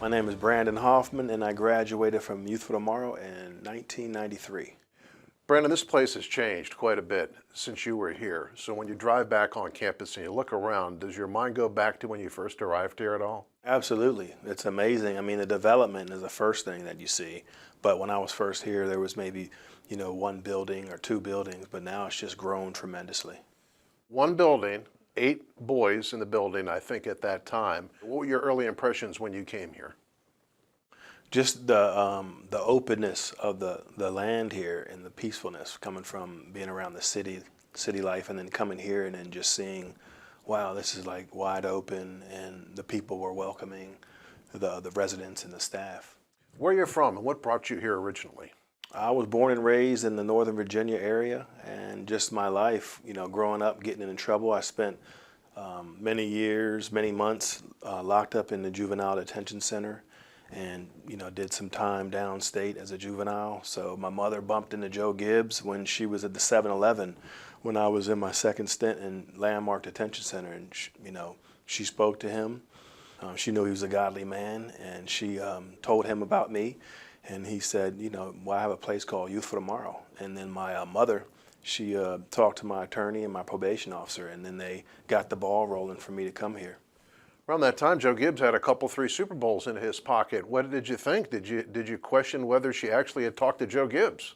My name is Brandon Hoffman, and I graduated from Youth for Tomorrow in 1993. Brandon, this place has changed quite a bit since you were here. So when you drive back on campus and you look around, does your mind go back to when you first arrived here at all? Absolutely. It's amazing. I mean, the development is the first thing that you see. But when I was first here, there was maybe, one building or two buildings, but now it's just grown tremendously. One building, 8 boys in the building, I think, at that time. What were your early impressions when you came here? Just the openness of the land here and the peacefulness coming from being around the city life, and then coming here and then just seeing, wow, this is like wide open, and the people were welcoming, the residents and the staff. Where you're from and what brought you here originally? I was born and raised in the Northern Virginia area, and just my life, growing up, getting in trouble. I spent many years, many months locked up in the juvenile detention center, and did some time downstate as a juvenile. So my mother bumped into Joe Gibbs when she was at the 7-Eleven when I was in my second stint in Landmark Detention Center, and she spoke to him. She knew he was a godly man, and she told him about me, and he said, well, I have a place called Youth for Tomorrow. And then my mother, she talked to my attorney and my probation officer, and then they got the ball rolling for me to come here. Around that time, Joe Gibbs had a couple, 3 Super Bowls in his pocket. What did you think? Did you question whether she actually had talked to Joe Gibbs?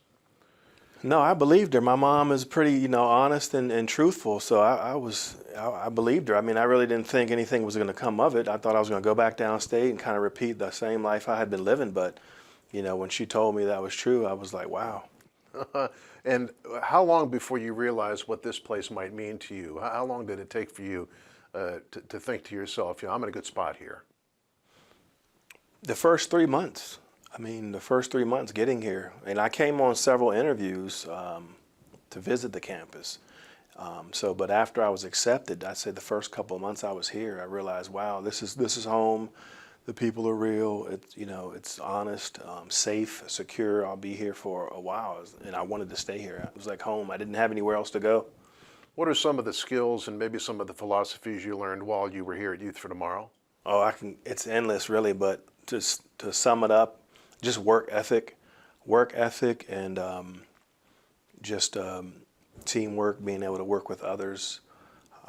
No, I believed her. My mom is pretty, honest and truthful, so I believed her. I mean, I really didn't think anything was going to come of it. I thought I was going to go back downstate and kind of repeat the same life I had been living, but, when she told me that was true, I was like, wow. And how long before you realized what this place might mean to you? How long did it take for you to think to yourself, I'm in a good spot here? The first 3 months. I mean, the first 3 months getting here. And I came on several interviews to visit the campus. But after I was accepted, I'd say the first couple of months I was here, I realized, wow, this is home. The people are real. It's honest, safe, secure. I'll be here for a while, and I wanted to stay here. It was like home. I didn't have anywhere else to go. What are some of the skills and maybe some of the philosophies you learned while you were here at Youth for Tomorrow? Oh, it's endless, really. But just to sum it up, just work ethic, and just teamwork, being able to work with others,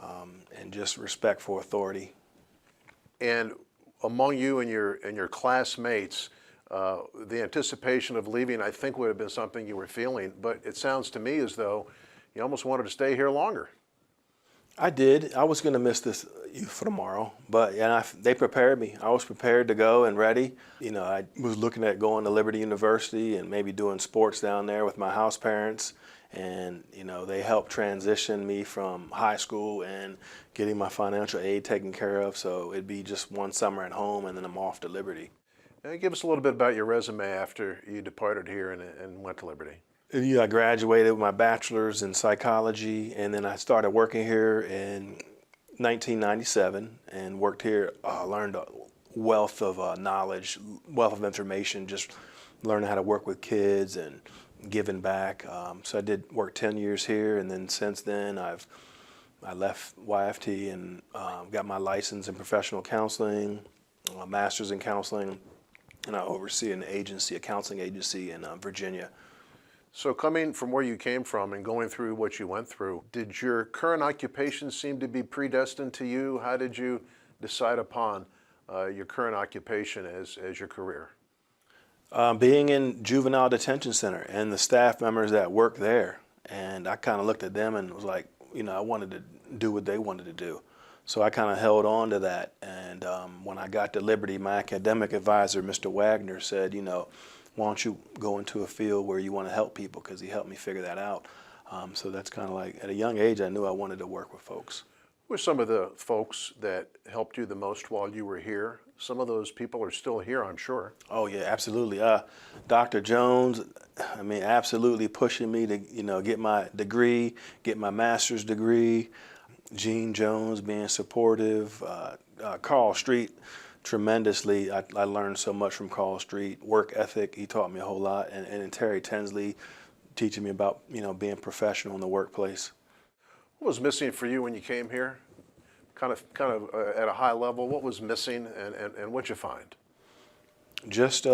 and just respect for authority. And among you and your classmates, the anticipation of leaving, I think, would have been something you were feeling. But it sounds to me as though you almost wanted to stay here longer. I did. I was going to miss this Youth for Tomorrow, but they prepared me. I was prepared to go and ready. I was looking at going to Liberty University and maybe doing sports down there with my house parents, and they helped transition me from high school and getting my financial aid taken care of. So it'd be just one summer at home, and then I'm off to Liberty. Now, give us a little bit about your resume after you departed here and went to Liberty. I graduated with my bachelor's in psychology, and then I started working here in 1997 and worked here. Learned a wealth of knowledge, wealth of information, just learning how to work with kids and giving back. So I did work 10 years here, and then since then I left YFT and got my license in professional counseling, a master's in counseling, and I oversee an agency, a counseling agency in Virginia. So coming from where you came from and going through what you went through, did your current occupation seem to be predestined to you? How did you decide upon your current occupation as your career? Being in juvenile detention center and the staff members that work there, and I kind of looked at them and was like, I wanted to do what they wanted to do. So I kind of held on to that, and when I got to Liberty, my academic advisor, Mr. Wagner, said, why don't you go into a field where you want to help people, because he helped me figure that out. So that's kind of like, at a young age, I knew I wanted to work with folks. Who were some of the folks that helped you the most while you were here? Some of those people are still here, I'm sure. Oh yeah, absolutely. Dr. Jones, absolutely pushing me to, get my degree, get my master's degree. Gene Jones being supportive. Carl Street, tremendously. I learned so much from Carl Street. Work ethic, he taught me a whole lot. And Terry Tinsley teaching me about, being professional in the workplace. What was missing for you when you came here? Kind of at a high level, what was missing and what'd you find? Just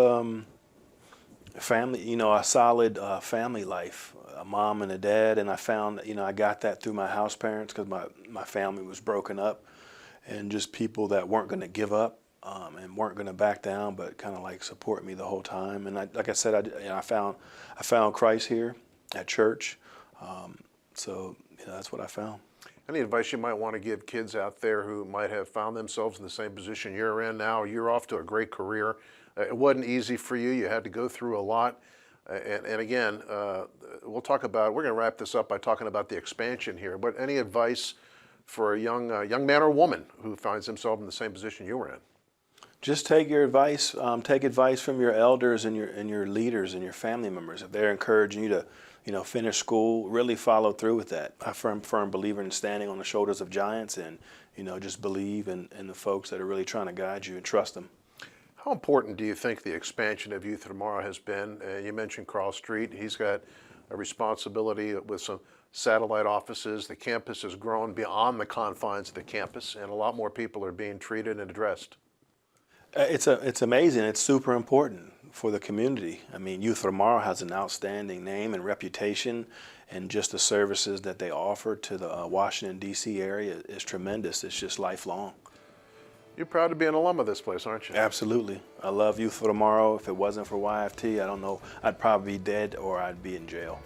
family, a solid family life, a mom and a dad, and I found, I got that through my house parents because my family was broken up, and just people that weren't going to give up and weren't going to back down, but kind of like support me the whole time. And like I said, I found Christ here at church, so that's what I found. Any advice you might want to give kids out there who might have found themselves in the same position you're in now? You're off to a great career. It wasn't easy for you. You had to go through a lot. And again, we're going to wrap this up by talking about the expansion here. But any advice for a young man or woman who finds himself in the same position you were in? Just take your advice. Take advice from your elders and your leaders and your family members. If they're encouraging you to, finish school, really follow through with that. I'm a firm believer in standing on the shoulders of giants, and just believe in the folks that are really trying to guide you and trust them. How important do you think the expansion of Youth Tomorrow has been? You mentioned Carl Street. He's got a responsibility with some satellite offices. The campus has grown beyond the confines of the campus, and a lot more people are being treated and addressed. It's amazing. It's super important for the community. I mean, Youth for Tomorrow has an outstanding name and reputation, and just the services that they offer to the Washington, D.C. area is tremendous. It's just lifelong. You're proud to be an alum of this place, aren't you? Absolutely. I love Youth for Tomorrow. If it wasn't for YFT, I don't know, I'd probably be dead or I'd be in jail.